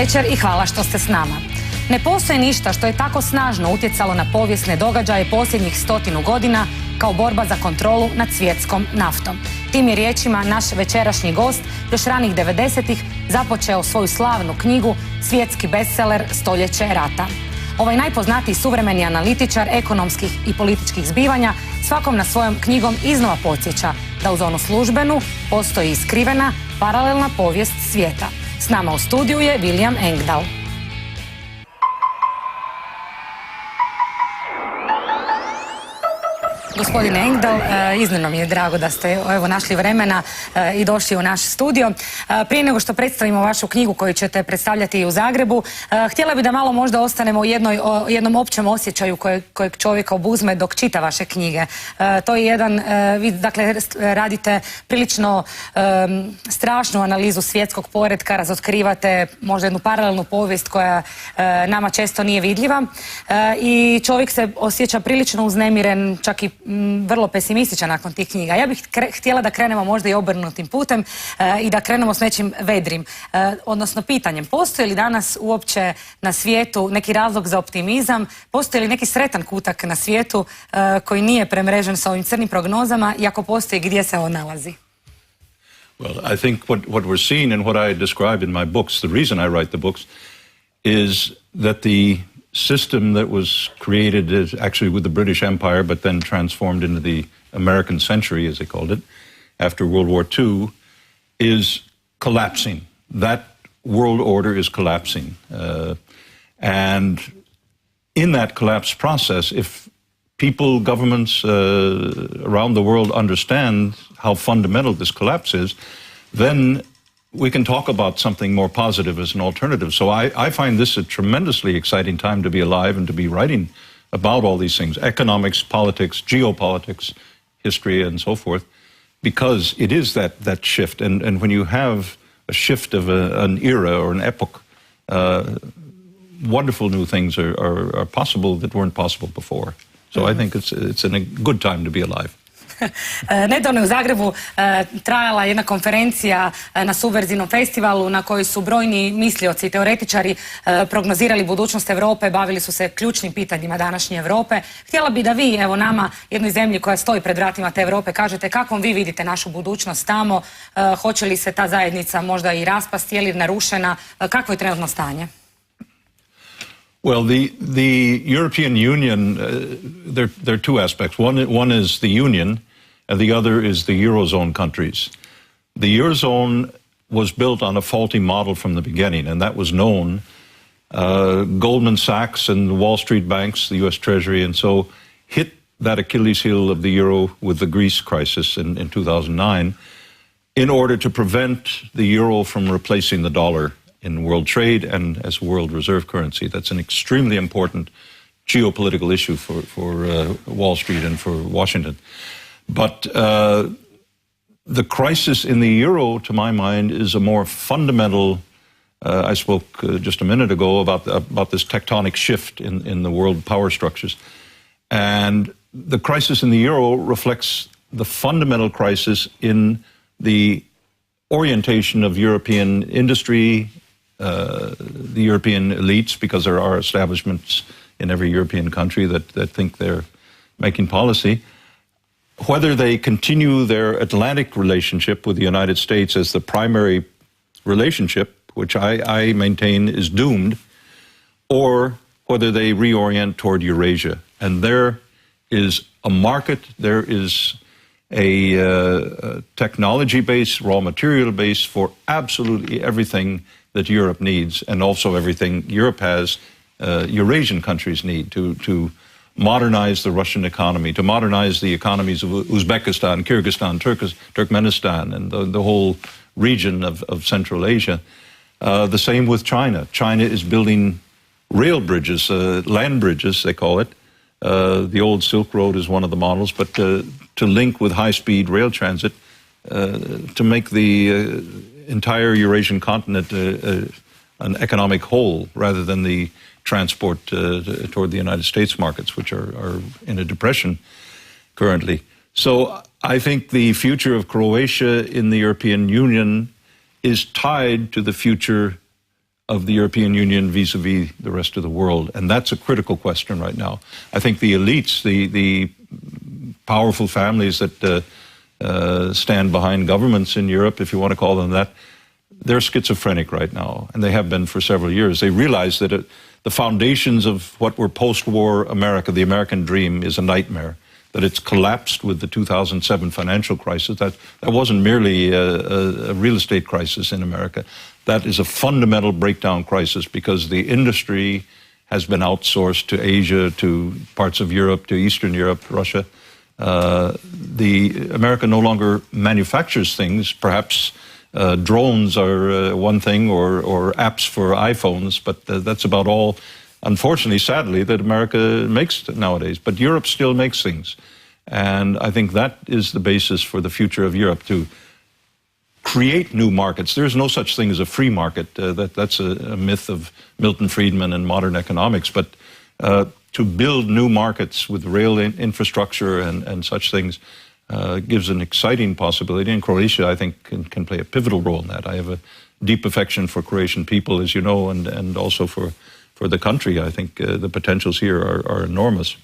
večer i hvala što ste s nama. Ne postoji ništa što je tako snažno utjecalo na povijesne događaje posljednjih 100 godina kao borba za kontrolu nad svjetskom naftom. Tim je riječima naš večerašnji gost još ranih 90-ih započeo svoju slavnu knjigu Svjetski bestseller Stoljeće rata. Ovaj najpoznatiji suvremeni analitičar ekonomskih i političkih zbivanja svakom na svojom knjigom iznova podsjeća da uz onu službenu postoji i skrivena paralelna povijest svijeta. S nama u studiju je William Engdahl. Gospodine Engdahl, iznimno mi je drago da ste našli vremena i došli u naš studio. Prije nego što predstavimo vašu knjigu koju ćete predstavljati i u Zagrebu, htjela bi da malo možda ostanemo u jednom općem osjećaju kojeg čovjeka obuzme dok čita vaše knjige. To je vi dakle radite prilično strašnu analizu svjetskog poretka, razotkrivate možda jednu paralelnu povijest koja nama često nije vidljiva i čovjek se osjeća prilično uznemiren, čak i vrlo pesimističan nakon tih knjiga. Ja bih htjela da krenemo možda i obrnutim putem i da krenemo s nečim vedrim, odnosno pitanjem. Postoji li danas uopće na svijetu neki razlog za optimizam? Postoji li neki sretan kutak na svijetu koji nije premrežen sa ovim crnim prognozama i ako postoji, gdje se on nalazi? Well, I think what we're seeing and what I describe in my books, the reason I write the books, is that the system that was created is actually with the British Empire, but then transformed into the American century, as they called it, after World War II, is collapsing. That world order is collapsing. And in that collapse process, if people, governments around the world understand how fundamental this collapse is, then we can talk about something more positive as an alternative. So I find this a tremendously exciting time to be alive and to be writing about all these things, economics, politics, geopolitics, history, and so forth, because it is that shift. And when you have a shift of an era or an epoch, wonderful new things are possible that weren't possible before. So I think it's a good time to be alive. Nedavno je u Zagrebu trajala jedna konferencija na Subverzivnom festivalu na kojoj su brojni mislioci i teoretičari prognozirali budućnost Europe, bavili su se ključnim pitanjima današnje Europe. Htjela bi da vi, evo nama, jednoj zemlji koja stoji pred vratima te Europe, kažete kakvom vi vidite našu budućnost tamo, hoće li se ta zajednica možda i raspasti, je li narušena, kakvo je trenutno stanje? Well, the European Union, there are two aspects. One is the Union, and the other is the Eurozone countries. The Eurozone was built on a faulty model from the beginning, and that was known. Goldman Sachs and the Wall Street banks, the US Treasury, and so hit that Achilles heel of the euro with the Greece crisis in 2009 in order to prevent the euro from replacing the dollar in world trade and as world reserve currency. That's an extremely important geopolitical issue for Wall Street and for Washington. But the crisis in the euro, to my mind, is a more fundamental, I spoke just a minute ago about this tectonic shift in the world power structures. And the crisis in the euro reflects the fundamental crisis in the orientation of European industry, the European elites, because there are establishments in every European country that think they're making policy, whether they continue their Atlantic relationship with the United States as the primary relationship, which I maintain is doomed, or whether they reorient toward Eurasia. And there is a market, there is a technology base, raw material base for absolutely everything that Europe needs, and also everything Europe has, Eurasian countries need to modernize the Russian economy, to modernize the economies of Uzbekistan, Kyrgyzstan, Turkmenistan, and the whole region of Central Asia. The same with China. China is building rail bridges, land bridges, they call it. The old Silk Road is one of the models, but to link with high-speed rail transit, to make the entire Eurasian continent an economic whole rather than the transport toward the United States markets, which are in a depression currently. So I think the future of Croatia in the European Union is tied to the future of the European Union vis-a-vis the rest of the world? And that's a critical question right now. I think the elites, the powerful families that stand behind governments in Europe, if you want to call them that, they're schizophrenic right now, and they have been for several years. They realize that the foundations of what were post-war America, the American dream, is a nightmare, that it's collapsed with the 2007 financial crisis. That wasn't merely a real estate crisis in America. That is a fundamental breakdown crisis because the industry has been outsourced to Asia, to parts of Europe, to Eastern Europe, Russia. America no longer manufactures things. Perhaps drones are one thing, or apps for iPhones, but that's about all, unfortunately, sadly, that America makes nowadays. But Europe still makes things. And I think that is the basis for the future of Europe, to create new markets. There's no such thing as a free market. That's a myth of Milton Friedman and modern economics. But to build new markets with rail infrastructure and such things gives an exciting possibility. And Croatia, I think, can play a pivotal role in that. I have a deep affection for Croatian people, as you know, and also for the country. I think the potentials here are enormous.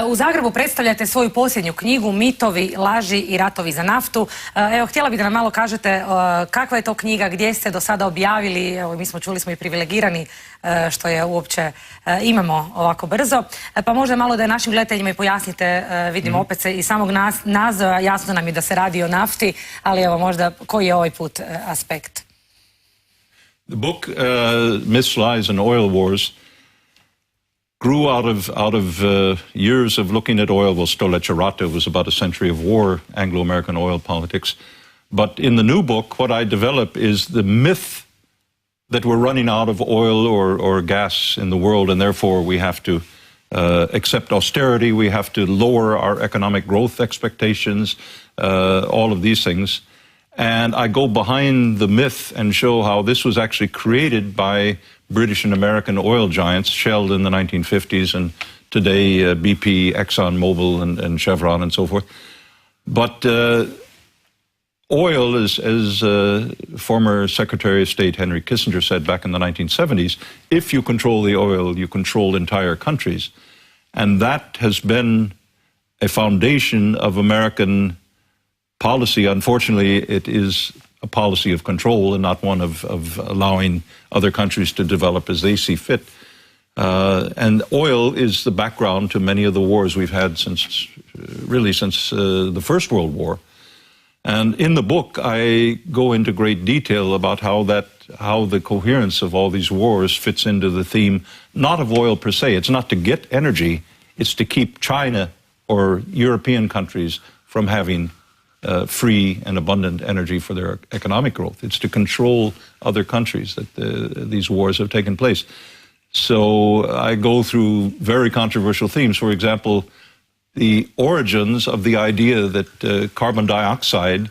U Zagrebu predstavljate svoju posljednju knjigu Mitovi, laži i ratovi za naftu. Evo, htjela bih da nam malo kažete kakva je to knjiga, gdje ste do sada objavili. Evo, mi smo čuli, smo i privilegirani što je uopće imamo ovako brzo. Pa možda malo da našim gledateljima i pojasnite, vidimo opet se iz samog naziva, jasno nam je da se radi o nafti, ali evo možda koji je ovaj put aspekt? The book, Myths, Lies and Oil Wars, grew out of years of looking at oil. Well, Stolece Rata was about a century of war, Anglo-American oil politics. But in the new book, what I develop is the myth that we're running out of oil or gas in the world, and therefore we have to accept austerity, we have to lower our economic growth expectations, all of these things. And I go behind the myth and show how this was actually created by British and American oil giants, Shell in the 1950s, and today BP, ExxonMobil, and Chevron, and so forth. But oil, as former Secretary of State Henry Kissinger said back in the 1970s, if you control the oil, you control entire countries. And that has been a foundation of American policy. Unfortunately, it is a policy of control and not one of allowing other countries to develop as they see fit. And oil is the background to many of the wars we've had since the First World War. And in the book, I go into great detail about how the coherence of all these wars fits into the theme, not of oil per se. It's not to get energy, it's to keep China or European countries from having free and abundant energy for their economic growth. It's to control other countries that these wars have taken place. So I go through very controversial themes. For example, the origins of the idea that carbon dioxide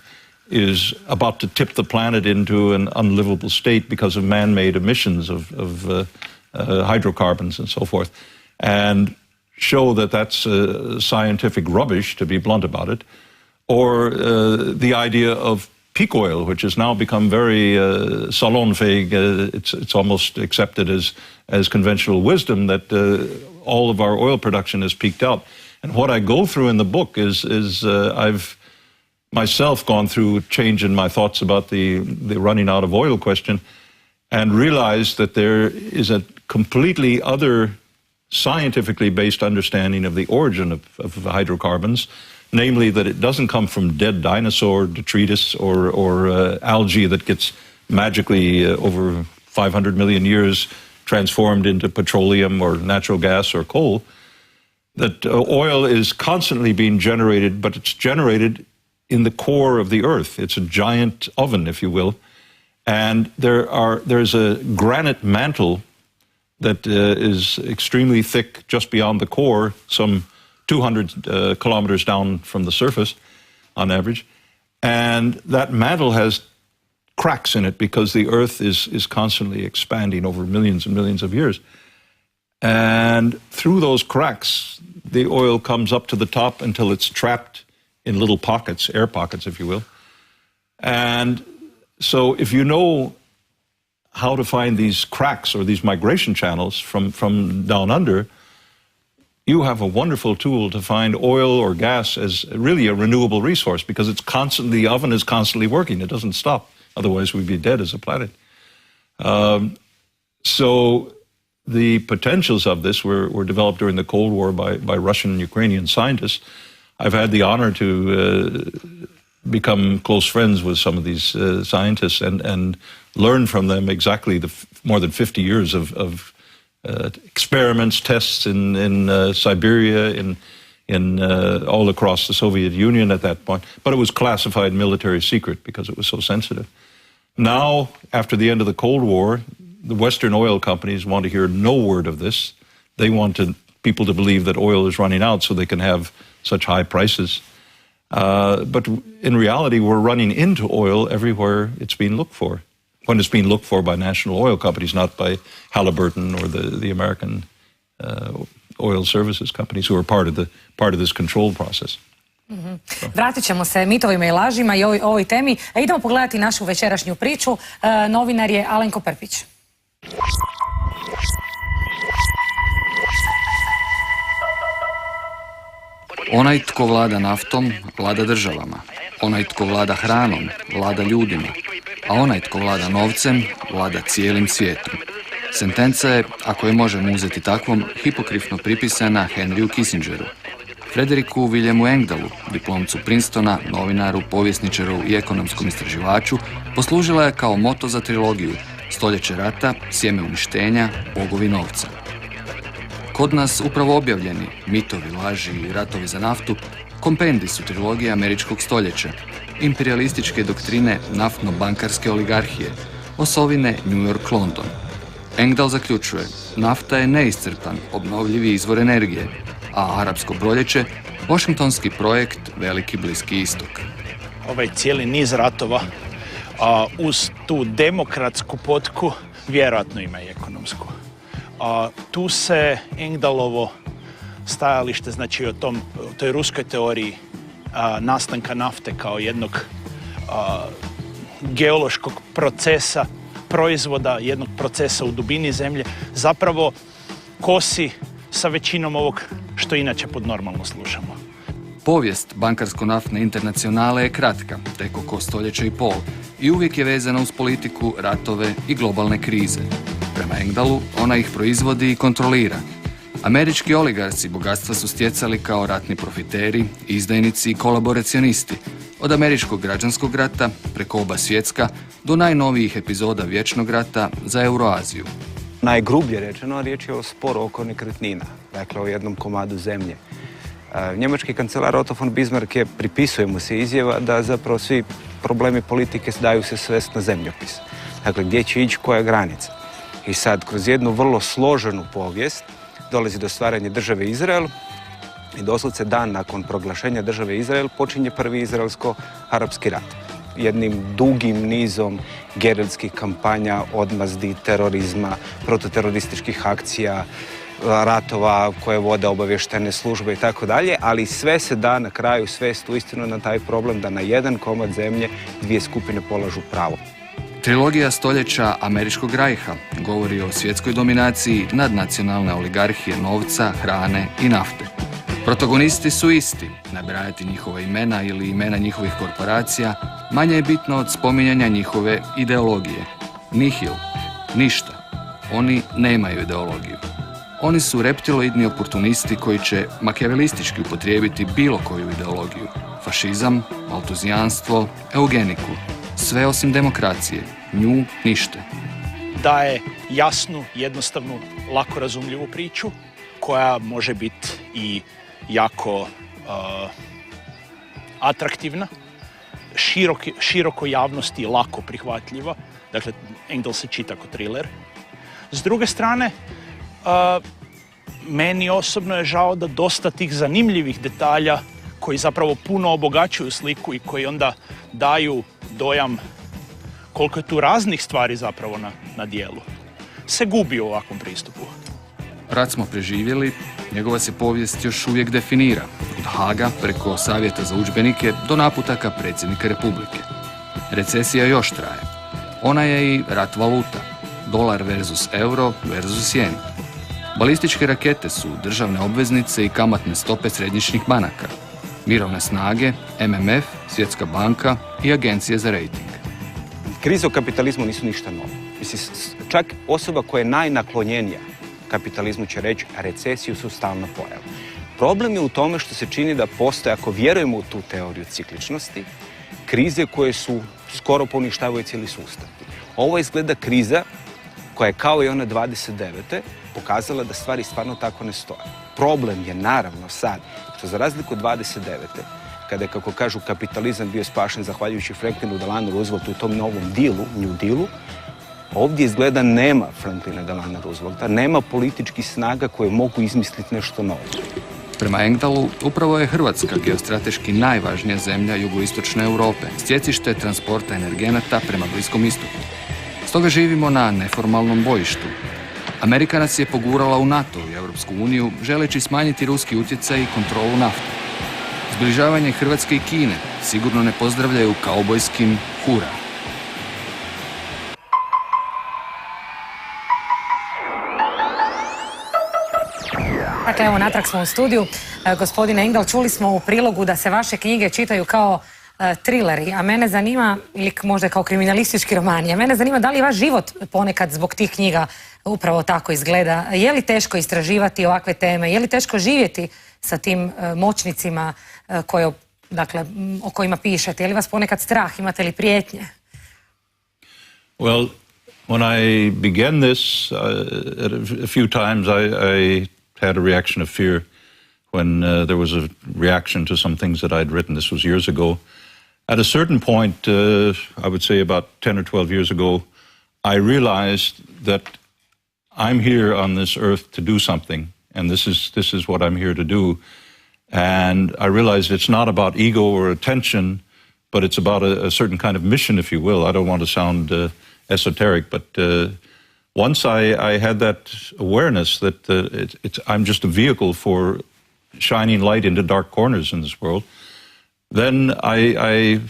is about to tip the planet into an unlivable state because of man-made emissions of hydrocarbons and so forth, and show that that's scientific rubbish, to be blunt about it. Or the idea of peak oil, which has now become very salonfähig. It's almost accepted as conventional wisdom that all of our oil production has peaked out. And what I go through in the book is I've myself gone through a change in my thoughts about the running out of oil question, and realized that there is a completely other scientifically based understanding of the origin of hydrocarbons. Namely, that it doesn't come from dead dinosaur detritus or algae that gets magically over 500 million years transformed into petroleum or natural gas or coal. That oil is constantly being generated, but it's generated in the core of the earth. It's a giant oven, if you will. And there's a granite mantle that is extremely thick just beyond the core, some 200 kilometers down from the surface on average. And that mantle has cracks in it because the earth is constantly expanding over millions and millions of years. And through those cracks, the oil comes up to the top until it's trapped in little pockets, air pockets, if you will. And so if you know how to find these cracks or these migration channels from down under, you have a wonderful tool to find oil or gas as really a renewable resource, because it's constantly, the oven is constantly working. It doesn't stop. Otherwise, we'd be dead as a planet. So the potentials of this were developed during the Cold War by Russian and Ukrainian scientists. I've had the honor to become close friends with some of these scientists and learn from them exactly the more than 50 years of experiments, tests in Siberia, in all across the Soviet Union at that point. But it was classified military secret because it was so sensitive. Now, after the end of the Cold War, the Western oil companies want to hear no word of this. They want people to believe that oil is running out so they can have such high prices. But in reality, we're running into oil everywhere it's being looked for, when it's being looked for by national oil companies, not by Halliburton or the American oil services companies who are part of this control process. Vratit ćemo se mitovima i lažima i ovoj temi. Idemo pogledati našu večerašnju priču. Novinar je Alenko Prpić. Onaj tko vlada naftom, vlada državama. Onaj tko vlada hranom, vlada ljudima. A onaj tko vlada novcem, vlada cijelim svijetom. Sentenca je, ako je možemo uzeti takvom, hipokrifno pripisana Henryu Kissingeru. Frederiku Williamu Engdallu, diplomcu Princetona, novinaru, povjesničaru i ekonomskom istraživaču, poslužila je kao moto za trilogiju Stoljeće rata, Sjeme uništenja, Bogovi novca. Kod nas upravo objavljeni Mitovi, laži i ratovi za naftu kompendi su trilogije američkog stoljeća, imperialističke doktrine naftno-bankarske oligarhije, osovine New York-London. Engdahl zaključuje, nafta je neiscrpan, obnovljivi izvor energije, a arapsko proljeće, Washingtonski projekt Veliki Bliski istok. Ovaj cijeli niz ratova uz tu demokratsku potku vjerojatno ima i ekonomsku. Tu se Engdallovo stajalište, znači o toj ruskoj teoriji nastanka nafte kao jednog geološkog procesa, proizvoda, jednog procesa u dubini zemlje, zapravo kosi sa većinom ovog što inače podnormalno slušamo. Povijest bankarsko-naftne internacionale je kratka, tek oko stoljeća i pol, i uvijek je vezana uz politiku, ratove i globalne krize. Prema Engdallu, ona ih proizvodi i kontrolira. Američki oligarsi bogatstva su stjecali kao ratni profiteri, izdajnici i kolaboracionisti, od američkog građanskog rata preko oba svjetska do najnovijih epizoda Vječnog rata za Euroaziju. Najgrublje rečeno, riječ je o sporu oko nekretnina, dakle o jednom komadu zemlje. Njemački kancelar Otto von Bismarck pripisuje mu se izjava da zapravo svi problemi politike daju se svest na zemljopis. Dakle, gdje će ići koja granica. I sad, kroz jednu vrlo složenu povijest dolazi do stvaranja države Izrael i doslovce dan nakon proglašenja države Izrael počinje prvi izraelsko-arapski rat. Jednim dugim nizom gerilskih kampanja, odmazdi, terorizma, prototerorističkih akcija, ratova koje vode obavještajne službe i tako dalje, ali sve se da na kraju svest uistinu na taj problem da na jedan komad zemlje dvije skupine polažu pravo. Trilogija stoljeća američkog rajha govori o svjetskoj dominaciji nadnacionalne oligarhije novca, hrane i nafte. Protagonisti su isti, nabrajati njihova imena ili imena njihovih korporacija manje je bitno od spominjanja njihove ideologije. Nihil, ništa. Oni nemaju ideologiju. Oni su reptiloidni oportunisti koji će makijavelistički upotrijebiti bilo koju ideologiju. Fašizam, maltuzijanstvo, eugeniku. Sve osim demokracije. Nju ništa. Daje jasnu, jednostavnu, lako razumljivu priču koja može biti i jako atraktivna, široko javnosti lako prihvatljiva. Dakle, Engdahl se čita kao thriller. S druge strane, meni osobno je žao da dosta tih zanimljivih detalja koji zapravo puno obogaćuju sliku i koji onda daju dojam koliko je tu raznih stvari zapravo na dijelu, se gubi u ovakvom pristupu. Rat smo preživjeli, njegova se povijest još uvijek definira, od Haga preko savjeta za udžbenike do naputaka predsjednika Republike. Recesija još traje. Ona je i rat valuta. dolar versus euro versus jen. Balističke rakete su državne obveznice i kamatne stope središnjih banaka, mirovne snage, MMF, Svjetska banka i agencije za rejting. Krize u kapitalizmu nisu ništa novo. Mislim, čak osoba koja je najnaklonjenija kapitalizmu će reći recesiju su stalna pojava. Problem je u tome što se čini da postoje, ako vjerujemo u tu teoriju cikličnosti, krize koje su skoro poništavaju cijeli sustav. Ovo izgleda kriza koja je kao i ona 29. pokazala da stvari stvarno tako ne stoje. Problem je naravno sad što za razliku od 29. kada je, kako kažu, kapitalizam bio spašen zahvaljujući Franklinu Delano Rooseveltu i tom novom dealu, New Dealu, ovdje izgleda nema Franklina Delano Roosevelta, nema političkih snaga koje mogu izmisliti nešto novo. Prema Engdalu, upravo je Hrvatska geostrateški najvažnija zemlja jugoistočne Europe, sjecište transporta energenata prema Bliskom istoku. Stoga živimo na neformalnom bojištu. Amerika nas je pogurala u NATO i Europsku uniju, želeći smanjiti ruski utjecaj i kontrolu nafte. Zbližavanje Hrvatske i Kine sigurno ne pozdravljaju kaubojskim hura. Dakle, evo, natrag smo u studiju. Gospodine Engdahl, čuli smo u prilogu da se vaše knjige čitaju kao trileri, a mene zanima, ili možda kao kriminalistički romani, a mene zanima da li vaš život ponekad zbog tih knjiga upravo tako izgleda. Je li teško istraživati ovakve teme? Je li teško živjeti sa tim moćnicima o kojima pišete? Je li vas ponekad strah? Imate li prijetnje? Well, when I began this, a few times I had a reaction of fear when there was a reaction to some things that I'd written. This was years ago. At a certain point, I would say about 10 or 12 years ago, I realized that I'm here on this earth to do something, and this is what I'm here to do. And I realized it's not about ego or attention, but it's about a certain kind of mission, if you will. I don't want to sound esoteric, but once I had that awareness that I'm just a vehicle for shining light into dark corners in this world, then I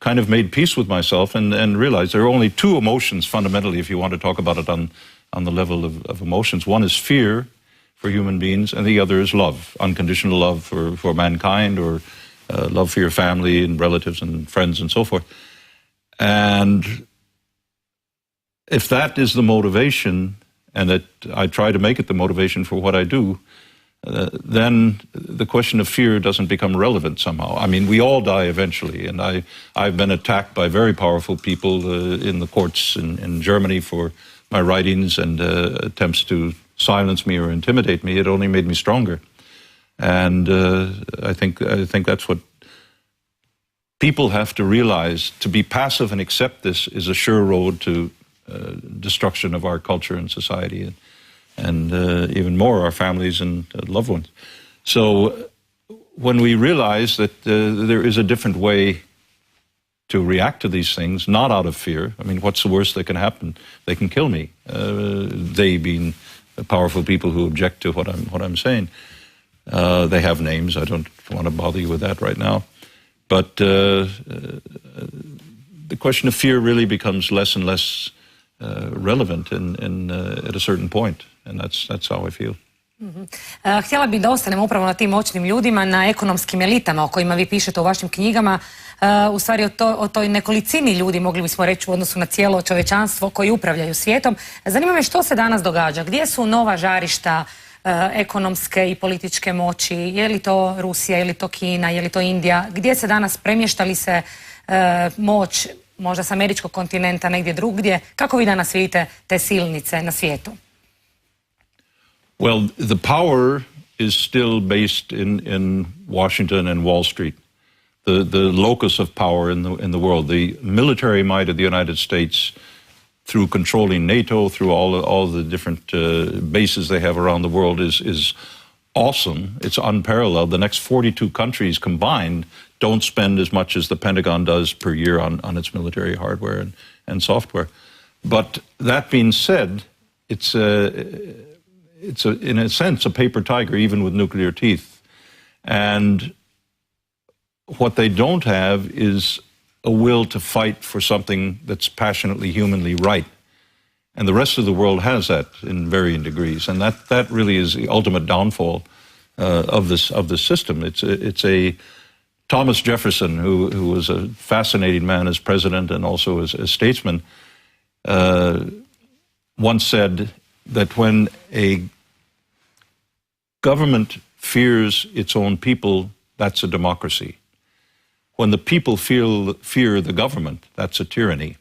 kind of made peace with myself and realized there are only two emotions fundamentally, if you want to talk about it on the level of emotions. One is fear for human beings, and the other is love, unconditional love for mankind, or love for your family and relatives and friends and so forth. And if that is the motivation, and that I try to make it the motivation for what I do, then the question of fear doesn't become relevant somehow. I mean, we all die eventually, and I've been attacked by very powerful people in the courts in Germany for my writings and attempts to silence me or intimidate me. It only made me stronger. And I think that's what people have to realize. To be passive and accept this is a sure road to destruction of our culture and society, and even more our families and loved ones. So when we realize that there is a different way to react to these things, not out of fear. I mean, what's the worst that can happen? They can kill me. They being the powerful people who object to what I'm saying. They have names. I don't want to bother you with that right now. But the question of fear really becomes less and less relevant at a certain point, and that's how I feel. Htjela bih da ostanemo upravo na tim moćnim ljudima, na ekonomskim elitama o kojima vi pišete u vašim knjigama, u stvari o toj nekolicini ljudi, mogli bismo reći, u odnosu na cijelo čovječanstvo koji upravljaju svijetom. Zanima me što se danas događa, gdje su nova žarišta ekonomske i političke moći, je li to Rusija, je li to Kina, je li to Indija, gdje se danas premješta li se moć možda s američkog kontinenta negdje drugdje, kako vi danas vidite te silnice na svijetu? Well, the power is still based in Washington and Wall Street, the locus of power in the world. The military might of the United States, through controlling NATO, through all the different bases they have around the world, is awesome. It's unparalleled. The next 42 countries combined don't spend as much as the Pentagon does per year on its military hardware and software. But that being said, it's in a sense a paper tiger, even with nuclear teeth. And what they don't have is a will to fight for something that's passionately humanly right. And the rest of the world has that in varying degrees. And that really is the ultimate downfall of this system. It's a Thomas Jefferson, who was a fascinating man as president and also as statesman, once said that when a government fears its own people, that's a democracy. When the people fear the government, that's a tyranny.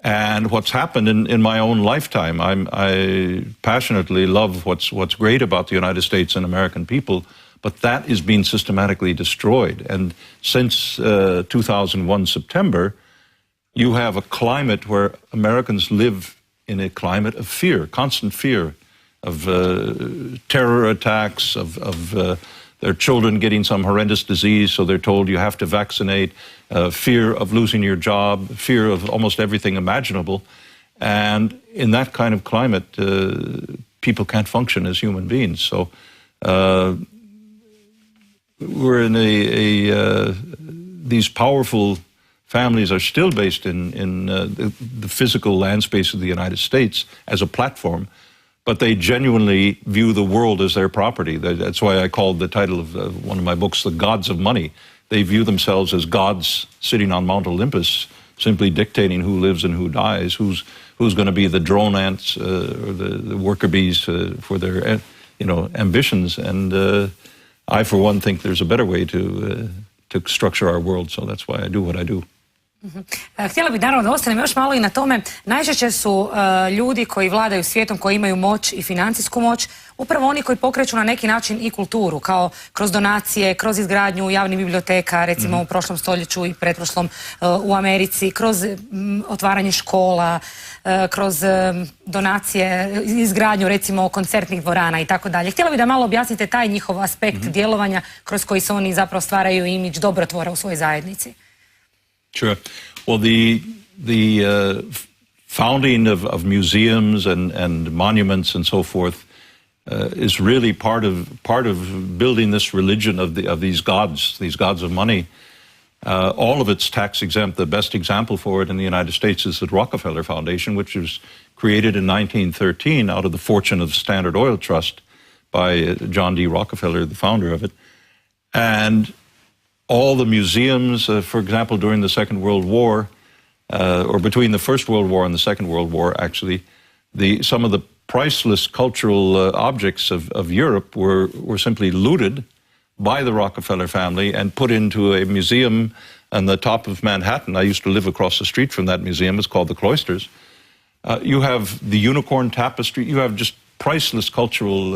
And what's happened in my own lifetime, I passionately love what's great about the United States and American people, but that is being systematically destroyed. And since 2001 September, you have a climate where Americans live in a climate of fear, constant fear of terror attacks, of their children getting some horrendous disease, so they're told you have to vaccinate, fear of losing your job, fear of almost everything imaginable. And in that kind of climate, people can't function as human beings. So we're in these powerful families are still based in the physical land space of the United States as a platform, but they genuinely view the world as their property. That's why I called the title of one of my books, The Gods of Money. They view themselves as gods sitting on Mount Olympus, simply dictating who lives and who dies, who's going to be the drone ants or the worker bees for their ambitions. And I, for one, think there's a better way to structure our world, so that's why I do what I do. Htjela bih naravno da ostanem još malo i na tome. Najčešće su ljudi koji vladaju svijetom, koji imaju moć i financijsku moć, upravo oni koji pokreću na neki način i kulturu, kao kroz donacije, kroz izgradnju javnih biblioteka, recimo u prošlom stoljeću i pretprošlom u Americi, kroz otvaranje škola, kroz donacije, izgradnju recimo koncertnih dvorana i tako dalje. Htjela bih da malo objasnite taj njihov aspekt djelovanja kroz koji se oni zapravo stvaraju imidž dobrotvora u svojoj zajednici. Sure. Well, the founding of museums and monuments and so forth is really part of building this religion of these gods of money. All of it's tax exempt. The best example for it in the United States is the Rockefeller Foundation, which was created in 1913 out of the fortune of the Standard Oil Trust by John D. Rockefeller, the founder of it. And all the museums, for example, during the Second World War, or between the First World War and the Second World War, actually, some of the priceless cultural objects of Europe were simply looted by the Rockefeller family and put into a museum on the top of Manhattan. I used to live across the street from that museum. It's called the Cloisters. You have the Unicorn Tapestry. You have just priceless cultural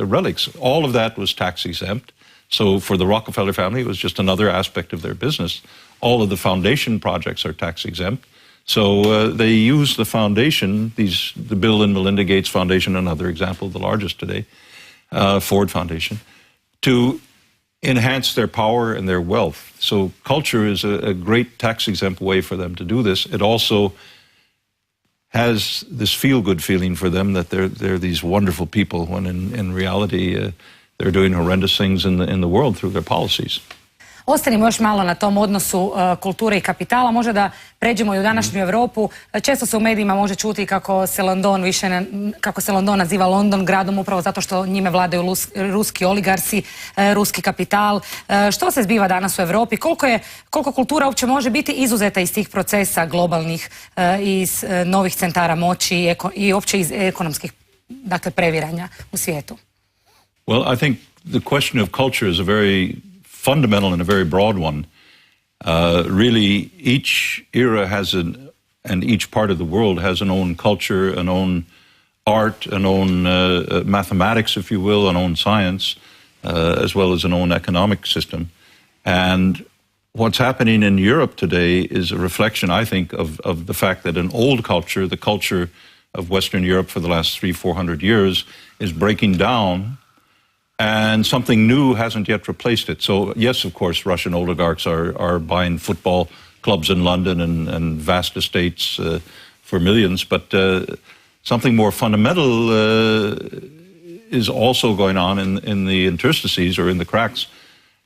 relics. All of that was tax exempt. So for the Rockefeller family, it was just another aspect of their business. All of the foundation projects are tax exempt. So they use the foundation, the Bill and Melinda Gates Foundation, another example, the largest today, Ford Foundation, to enhance their power and their wealth. So culture is a great tax exempt way for them to do this. It also has this feel-good feeling for them that they're these wonderful people, when in reality they're doing horrendous things in the world through their policies. Ostanimo još malo na tom odnosu kulture i kapitala. Možda da pređemo i u današnju Europu. Često se u medijima može čuti kako se London naziva London gradom upravo zato što njime vladaju ruski oligarsi, ruski kapital. Što se zbiva danas u Europi? Koliko kultura uopće može biti izuzeta iz tih procesa globalnih, iz novih centara moći i uopće iz ekonomskih, dakle, previranja u svijetu? Well, I think the question of culture is a very fundamental and a very broad one. Really, each era and each part of the world has an own culture, an own art, an own mathematics, if you will, an own science, as well as an own economic system. And what's happening in Europe today is a reflection, I think, of the fact that an old culture, the culture of Western Europe for the last 300-400 years, is breaking down, and something new hasn't yet replaced it. So, yes, of course, Russian oligarchs are buying football clubs in London and vast estates for millions, but something more fundamental is also going on in the interstices or in the cracks.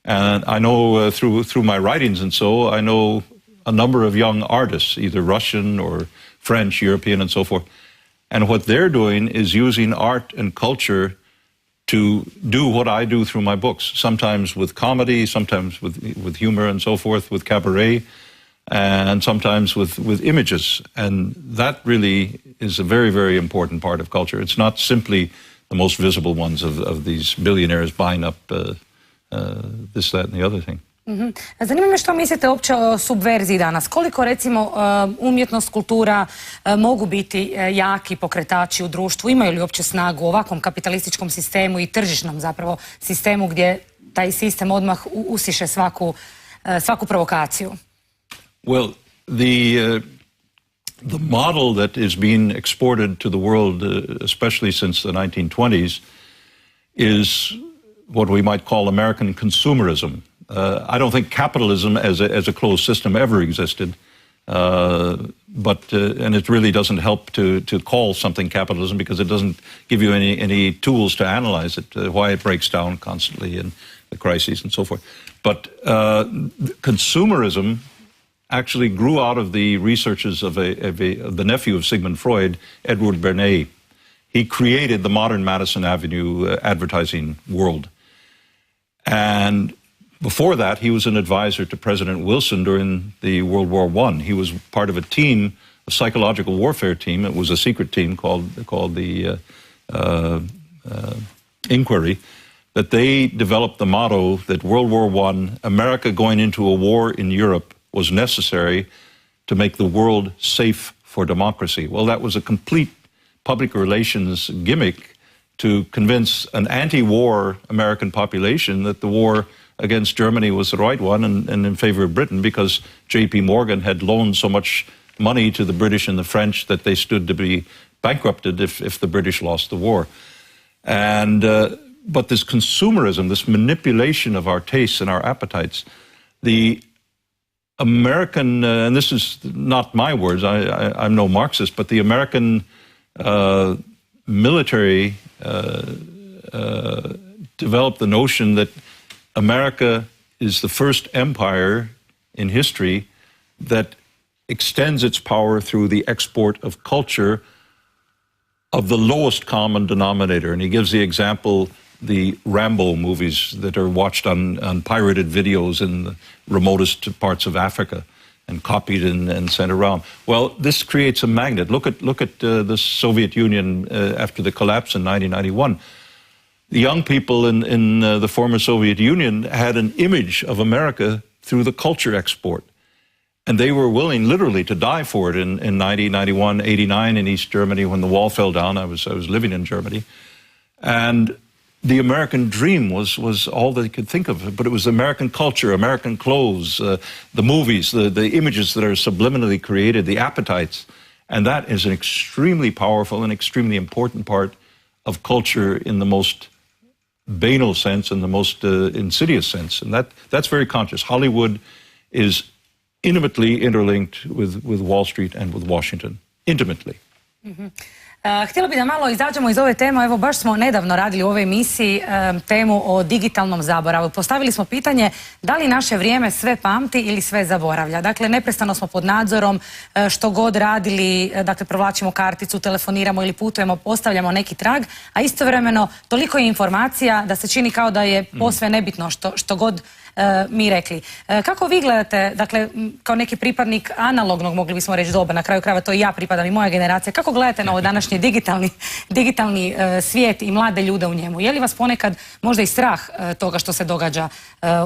And I know through my writings and so, I know a number of young artists, either Russian or French, European, and so forth, And what they're doing is using art and culture to do what I do through my books, sometimes with comedy, sometimes with humor and so forth, with cabaret, and sometimes with images. And that really is a very, very important part of culture. It's not simply the most visible ones of these billionaires buying up this, that, and the other thing. Zanima me što mislite uopće o subverziji danas. Koliko recimo umjetnost, kultura mogu biti jaki pokretači u društvu? Imaju li uopće snagu u ovakvom kapitalističkom sistemu i tržišnom zapravo sistemu gdje taj sistem odmah usiše svaku provokaciju? Well, the model that is being exported to the world, especially since the 1920s, is what we might call American consumerism. I don't think capitalism as a closed system ever existed, and it really doesn't help to call something capitalism because it doesn't give you any tools to analyze it, why it breaks down constantly and the crises and so forth. But consumerism actually grew out of the researches of the nephew of Sigmund Freud, Edward Bernays. He created the modern Madison Avenue advertising world. And before that, he was an advisor to President Wilson during the World War I. He was part of a team, a psychological warfare team. It was a secret team called the Inquiry, that they developed the motto that World War I, America going into a war in Europe was necessary to make the world safe for democracy. Well, that was a complete public relations gimmick to convince an anti-war American population that the war against Germany was the right one and in favor of Britain, because J.P. Morgan had loaned so much money to the British and the French that they stood to be bankrupted if the British lost the war. And but this consumerism, this manipulation of our tastes and our appetites, the American, and this is not my words, I'm no Marxist, but the American military developed the notion that America is the first empire in history that extends its power through the export of culture of the lowest common denominator. And he gives the example, the Rambo movies that are watched on pirated videos in the remotest parts of Africa and copied and sent around. Well, this creates a magnet. Look at the Soviet Union after the collapse in 1991. The young people in the former Soviet Union had an image of America through the culture export. And they were willing literally to die for it in 90, 91, 89 in East Germany when the wall fell down. I was living in Germany. And the American dream was all they could think of. But it was American culture, American clothes, the movies, the images that are subliminally created, the appetites. And that is an extremely powerful and extremely important part of culture in the most banal sense and the most insidious sense. And that's very conscious. Hollywood is intimately interlinked with Wall Street and with Washington. Intimately. Htjela bih da malo izađemo iz ove teme. Evo, baš smo nedavno radili u ovoj emisiji temu o digitalnom zaboravu. Postavili smo pitanje da li naše vrijeme sve pamti ili sve zaboravlja. Dakle, neprestano smo pod nadzorom, što god radili, dakle, provlačimo karticu, telefoniramo ili putujemo, postavljamo neki trag, a istovremeno toliko je informacija da se čini kao da je posve nebitno što god mi rekli. Kako vi gledate, dakle, kao neki pripadnik analognog, mogli bismo reći, doba, na kraju krajeva to i ja pripadam i moja generacija, kako gledate na ovaj današnji digitalni svijet i mlade ljude u njemu? Je li vas ponekad možda i strah toga što se događa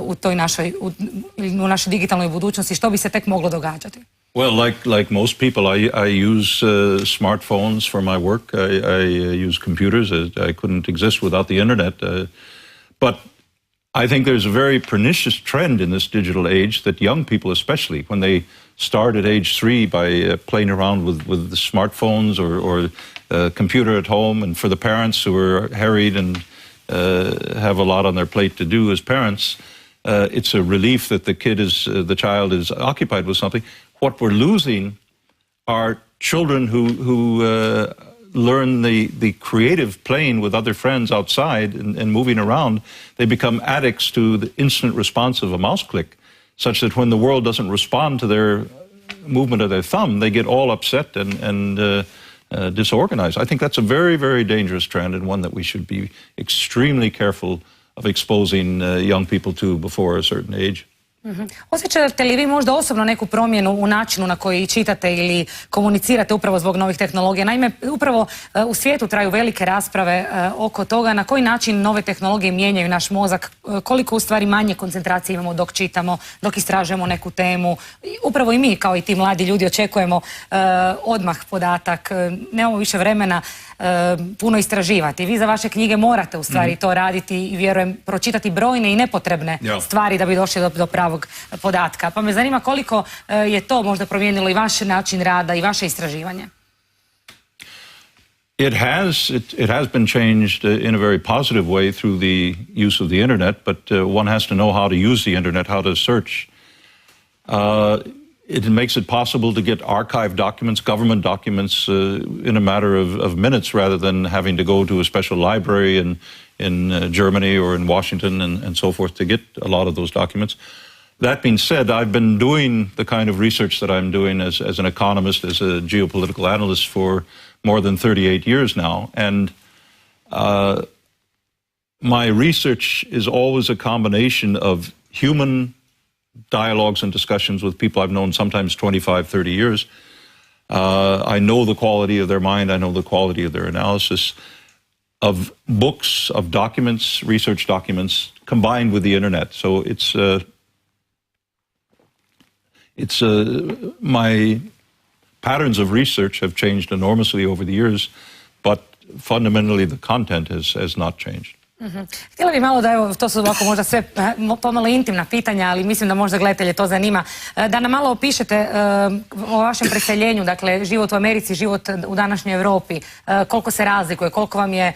u toj u našoj digitalnoj budućnosti, što bi se tek moglo događati? Well, like most people, I use smartphones for my work. I use computers. I couldn't exist without the internet. But I think there's a very pernicious trend in this digital age that young people, especially when they start at age 3 by playing around with the smartphones or a computer at home, and for the parents who are harried and have a lot on their plate to do as parents, it's a relief that the child is occupied with something. What we're losing are children who learn the creative playing with other friends outside and moving around. They become addicts to the instant response of a mouse click, such that when the world doesn't respond to their movement of their thumb, they get all upset and disorganized. I think that's a very, very dangerous trend and one that we should be extremely careful of exposing young people to before a certain age. Osjećate li vi možda osobno neku promjenu u načinu na koji čitate ili komunicirate upravo zbog novih tehnologija? Naime, upravo u svijetu traju velike rasprave oko toga na koji način nove tehnologije mijenjaju naš mozak, koliko u stvari manje koncentracije imamo dok čitamo, dok istražujemo neku temu. Upravo i mi, kao i ti mladi ljudi, očekujemo odmah podatak, nemamo više vremena puno istraživati. Vi za vaše knjige morate u stvari to raditi i vjerujem pročitati brojne i nepotrebne stvari da bi došli do pravog podatka. Pa me zanima koliko je to možda promijenilo i vaš način rada i vaše istraživanje. It has been changed in a very positive way through the use of the internet, but one has to know how to use the internet, how to search. It makes it possible to get archived documents, government documents, in a matter of minutes rather than having to go to a special library in Germany or in Washington and so forth to get a lot of those documents. That being said, I've been doing the kind of research that I'm doing as an economist, as a geopolitical analyst for more than 38 years now. And my research is always a combination of human dialogues and discussions with people I've known sometimes 25, 30 years. I know the quality of their mind. I know the quality of their analysis, of books, of documents, research documents, combined with the internet. So my patterns of research have changed enormously over the years, but fundamentally the content has not changed. Htjela bih malo da, evo, to su ovako možda sve pomalo intimna pitanja, ali mislim da možda gledatelje to zanima, da nam malo opišete o vašem preseljenju, dakle život u Americi, život u današnjoj Europi, koliko se razlikuje, koliko vam je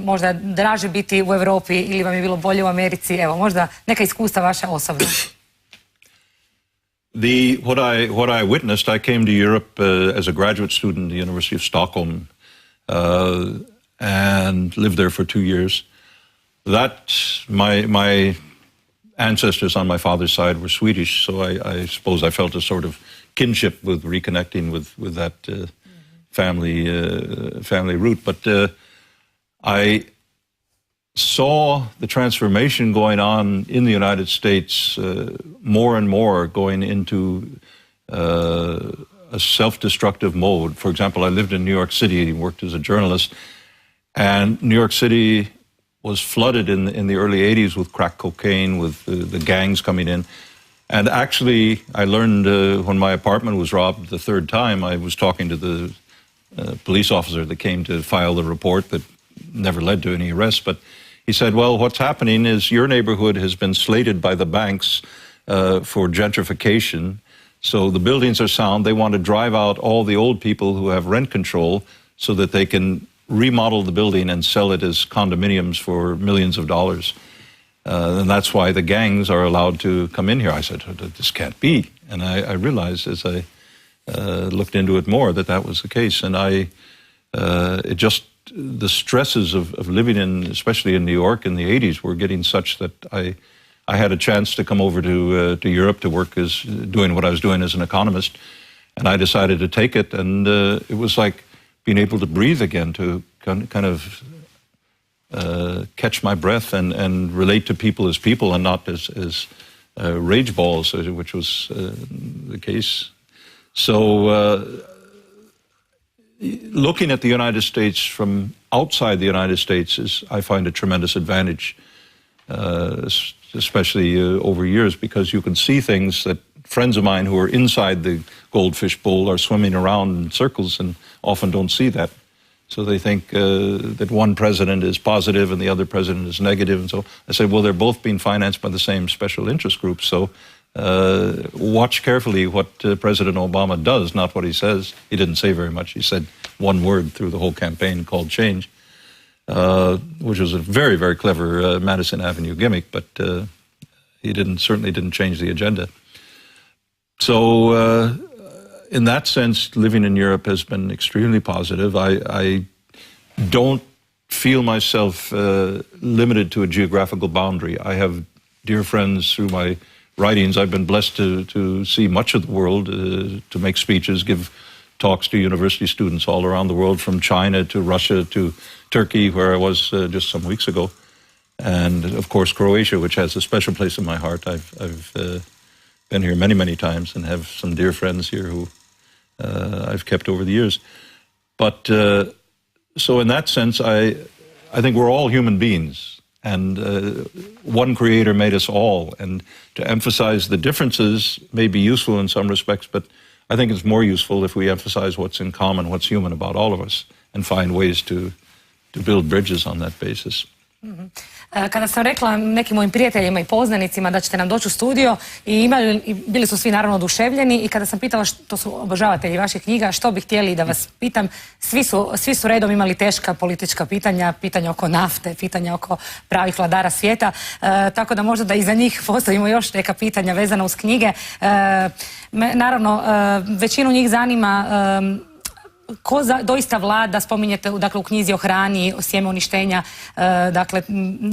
možda draže biti u Europi ili vam je bilo bolje u Americi, evo možda neka iskustva vaša osobna. What I witnessed, I came to Europe as a graduate student at the University of Stockholm and lived there for 2 years. My ancestors on my father's side were Swedish, so I suppose I felt a sort of kinship with reconnecting with that family root. But I saw the transformation going on in the United States, more and more going into a self-destructive mode. For example, I lived in New York City and worked as a journalist, and New York City was flooded in the early 80s with crack cocaine, with the gangs coming in. And actually, I learned when my apartment was robbed the third time, I was talking to the police officer that came to file the report that never led to any arrests, but he said, well, what's happening is your neighborhood has been slated by the banks for gentrification, so the buildings are sound. They want to drive out all the old people who have rent control so that they can remodel the building and sell it as condominiums for millions of dollars. And that's why the gangs are allowed to come in here. I said, this can't be. And I realized as I looked into it more that was the case. And the stresses of living especially in New York in the 80s were getting such that I had a chance to come over to Europe to work doing what I was doing as an economist. And I decided to take it. And it was like being able to breathe again, to kind of catch my breath and relate to people as people and not as rage balls, which was the case. So looking at the United States from outside the United States I find a tremendous advantage, especially over years, because you can see things that friends of mine who are inside the goldfish bowl are swimming around in circles and often don't see that. So they think that one president is positive and the other president is negative. And so I said, well, they're both being financed by the same special interest groups. So watch carefully what President Obama does, not what he says. He didn't say very much. He said one word through the whole campaign called change, which was a very, very clever Madison Avenue gimmick, but he certainly didn't change the agenda. So in that sense, living in Europe has been extremely positive. I don't feel myself limited to a geographical boundary. I have dear friends through my writings. I've been blessed to see much of the world, to make speeches, give talks to university students all around the world, from China to Russia to Turkey, where I was just some weeks ago. And of course, Croatia, which has a special place in my heart. I've been here many, many times and have some dear friends here who I've kept over the years. But so in that sense, I think we're all human beings, and one creator made us all. And to emphasize the differences may be useful in some respects, but I think it's more useful if we emphasize what's in common, what's human about all of us, and find ways to build bridges on that basis. Kada sam rekla nekim mojim prijateljima i poznanicima da ćete nam doći u studio i bili su svi naravno oduševljeni, i kada sam pitala, to su obožavatelji vaših knjiga, što bi htjeli da vas pitam, svi su redom imali teška politička pitanja, pitanja oko nafte, pitanja oko pravih vladara svijeta, tako da možda da i za njih postavimo još neka pitanja vezana uz knjige. Naravno, većinu njih zanima ko doista vlada, spominjete dakle, u knjizi o hrani, o sjeme uništenja, dakle,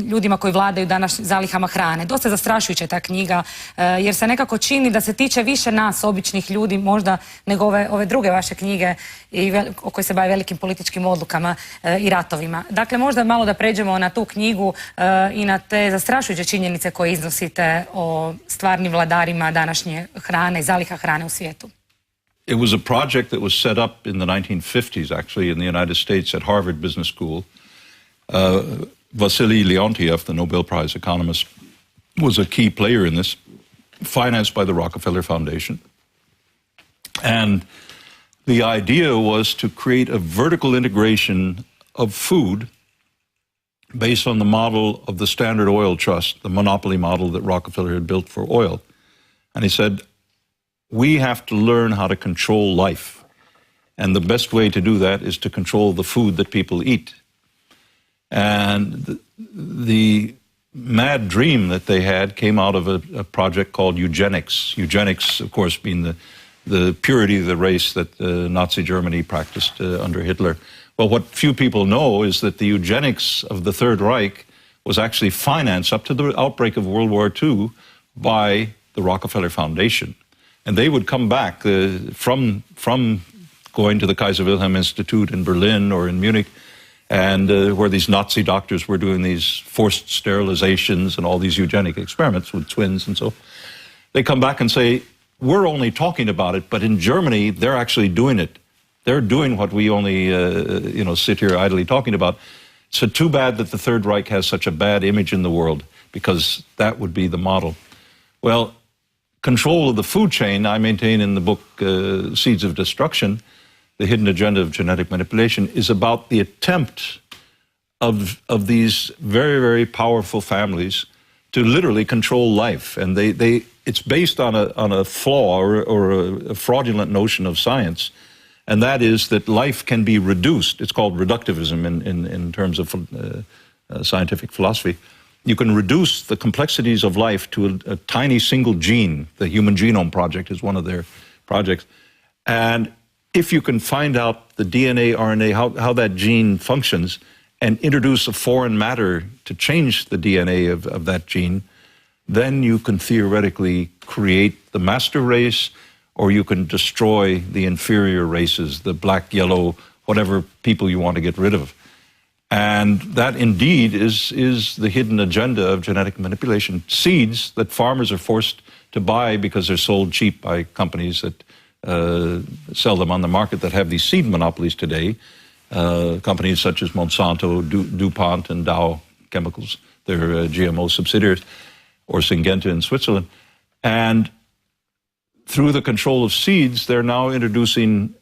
ljudima koji vladaju danas zalihama hrane. Dosta zastrašujuća je ta knjiga, jer se nekako čini da se tiče više nas, običnih ljudi, možda nego ove druge vaše knjige o kojoj se bave velikim političkim odlukama i ratovima. Dakle, možda malo da pređemo na tu knjigu i na te zastrašujuće činjenice koje iznosite o stvarnim vladarima današnje hrane i zaliha hrane u svijetu. It was a project that was set up in the 1950s, actually, in the United States at Harvard Business School. Wassily Leontief, the Nobel Prize economist, was a key player in this, financed by the Rockefeller Foundation. And the idea was to create a vertical integration of food based on the model of the Standard Oil Trust, the monopoly model that Rockefeller had built for oil. And he said, we have to learn how to control life. And the best way to do that is to control the food that people eat. And the mad dream that they had came out of a project called eugenics. Eugenics, of course, being the purity of the race that Nazi Germany practiced under Hitler. Well, what few people know is that the eugenics of the Third Reich was actually financed up to the outbreak of World War II by the Rockefeller Foundation. And they would come back from going to the Kaiser Wilhelm Institute in Berlin or in Munich, and where these Nazi doctors were doing these forced sterilizations and all these eugenic experiments with twins and so. They come back and say, we're only talking about it, but in Germany, they're actually doing it. They're doing what we only sit here idly talking about. So too bad that the Third Reich has such a bad image in the world, because that would be the model. Well, control of the food chain, I maintain in the book Seeds of Destruction, The Hidden Agenda of Genetic Manipulation, is about the attempt of these very, very powerful families to literally control life. And it's based on a flaw or a fraudulent notion of science, and that is that life can be reduced. It's called reductivism in terms of scientific philosophy. You can reduce the complexities of life to a tiny single gene. The Human Genome Project is one of their projects. And if you can find out the DNA, RNA, how that gene functions, and introduce a foreign matter to change the DNA of that gene, then you can theoretically create the master race, or you can destroy the inferior races, the black, yellow, whatever people you want to get rid of. And that indeed is the hidden agenda of genetic manipulation. Seeds that farmers are forced to buy because they're sold cheap by companies that sell them on the market, that have these seed monopolies today. Companies such as Monsanto, DuPont, and Dow Chemicals, their GMO subsidiaries, or Syngenta in Switzerland. And through the control of seeds, they're now introducing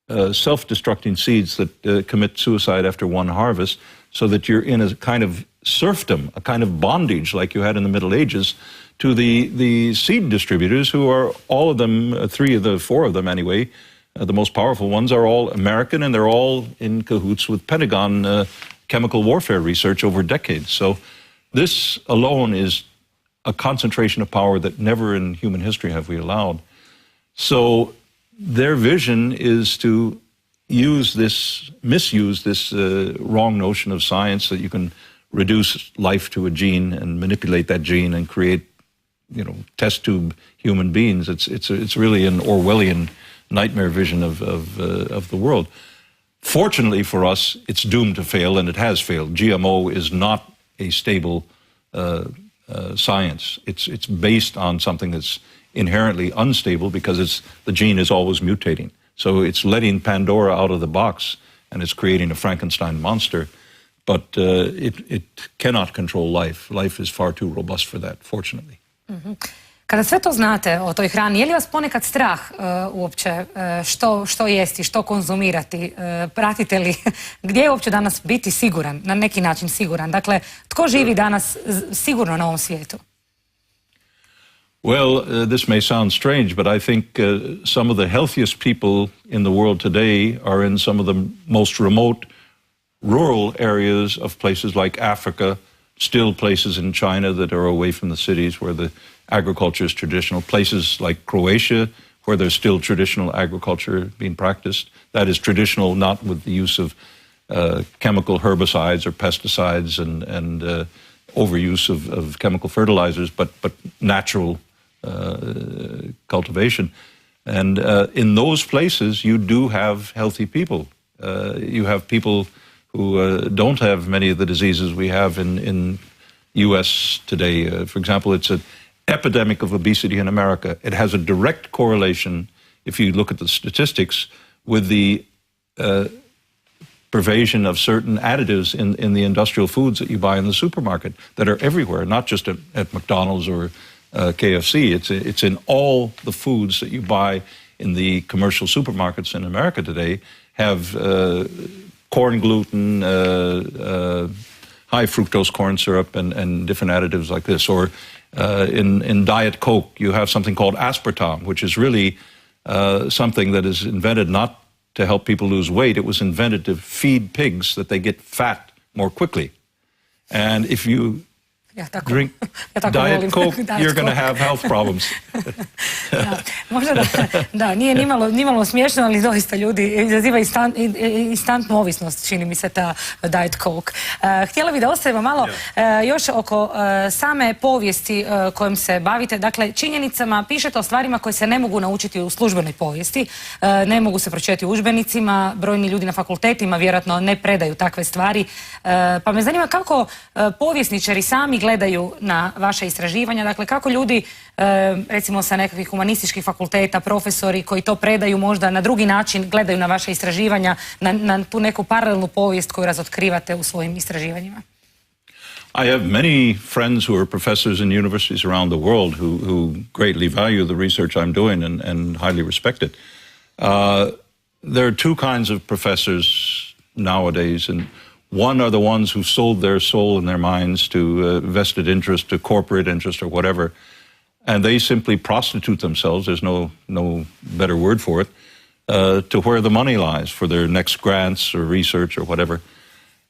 self-destructing seeds that commit suicide after one harvest, so that you're in a kind of serfdom, a kind of bondage like you had in the Middle Ages, to the seed distributors, who are all of them, three of the four of them anyway, the most powerful ones, are all American, and they're all in cahoots with Pentagon chemical warfare research over decades. So this alone is a concentration of power that never in human history have we allowed. So their vision is to misuse this wrong notion of science, that you can reduce life to a gene and manipulate that gene and create, test tube human beings. It's really an Orwellian nightmare vision of the world. Fortunately for us, it's doomed to fail, and it has failed. GMO is not a stable science. It's based on something that's inherently unstable because the gene is always mutating. So it's letting Pandora out of the box, and it's creating a Frankenstein monster. But it cannot control life. Life is far too robust for that, fortunately. Kada sve to znate o toj hrani, je li vas ponekad strah uopće što jesti, što konzumirati? Pratite li gdje je uopće danas biti siguran, na neki način siguran? Dakle, tko živi danas sigurno na ovom svijetu? Well, this may sound strange, but I think some of the healthiest people in the world today are in some of the most remote rural areas of places like Africa, still places in China that are away from the cities where the agriculture is traditional, places like Croatia where there's still traditional agriculture being practiced. That is traditional, not with the use of chemical herbicides or pesticides and overuse of chemical fertilizers, but natural cultivation. And in those places, you do have healthy people. You have people who don't have many of the diseases we have in U.S. today. For example, it's an epidemic of obesity in America. It has a direct correlation, if you look at the statistics, with the pervasion of certain additives in the industrial foods that you buy in the supermarket that are everywhere, not just at McDonald's or KFC. It's in all the foods that you buy in the commercial supermarkets in America today have corn gluten, high fructose corn syrup, and different additives like this. Or in Diet Coke, you have something called aspartame, which is really something that is invented not to help people lose weight. It was invented to feed pigs that they get fat more quickly. And if you drink Diet Coke, you're going to have health problems. Možda da, nije nimalo smiješno, ali doista ljudi izaziva instantnu ovisnost, čini mi se ta Diet Coke. Htjela bih da ostavimo malo još oko same povijesti kojom se bavite. Dakle, činjenicama pišete o stvarima koje se ne mogu naučiti u službenoj povijesti, ne mogu se pročitati u udžbenicima, brojni ljudi na fakultetima vjerojatno ne predaju takve stvari. Pa me zanima kako povjesničari sami gledaju na vaše istraživanja, dakle kako ljudi recimo sa nekakvih humanističkih fakulteta, profesori koji to predaju možda na drugi način gledaju na vaše istraživanja, na tu neku paralelnu povijest koju razotkrivate u svojim istraživanjima? I have many friends who are professors in universities around the world who greatly value the research I'm doing and highly respect it. There are two kinds of professors nowadays, and one are the ones who sold their soul and their minds to vested interest, to corporate interest or whatever, and they simply prostitute themselves, there's no better word for it, to where the money lies for their next grants or research or whatever.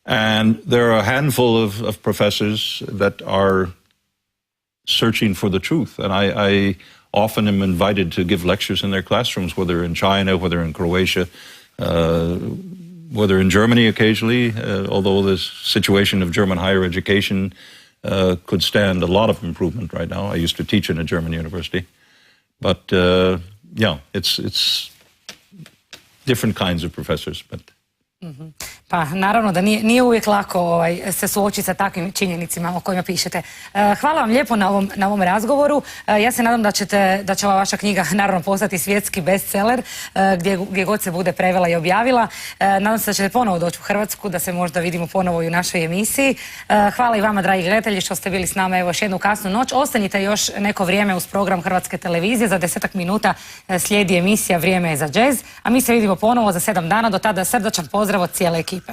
And there are a handful of professors that are searching for the truth, and I often am invited to give lectures in their classrooms, whether in China, whether in Croatia, whether in Germany occasionally, although the situation of German higher education could stand a lot of improvement right now. I used to teach in a German university. But yeah, it's different kinds of professors. But Pa naravno da nije uvijek lako se suočiti sa takvim činjenicima o kojima pišete. Hvala vam lijepo na ovom razgovoru. Ja se nadam da će ova vaša knjiga naravno postati svjetski bestseller gdje god se bude prevela i objavila. Nadam se da ćete ponovo doći u Hrvatsku, da se možda vidimo ponovo i u našoj emisiji. Hvala i vama, dragi gledatelji, što ste bili s nama još jednu kasnu noć. Ostanite još neko vrijeme uz program Hrvatske televizije. Za 10 minuta slijedi emisija Vrijeme je za džez, a mi se vidimo ponovo za 7 dana. Do tada srdačan pozdrav od cijele ekipe.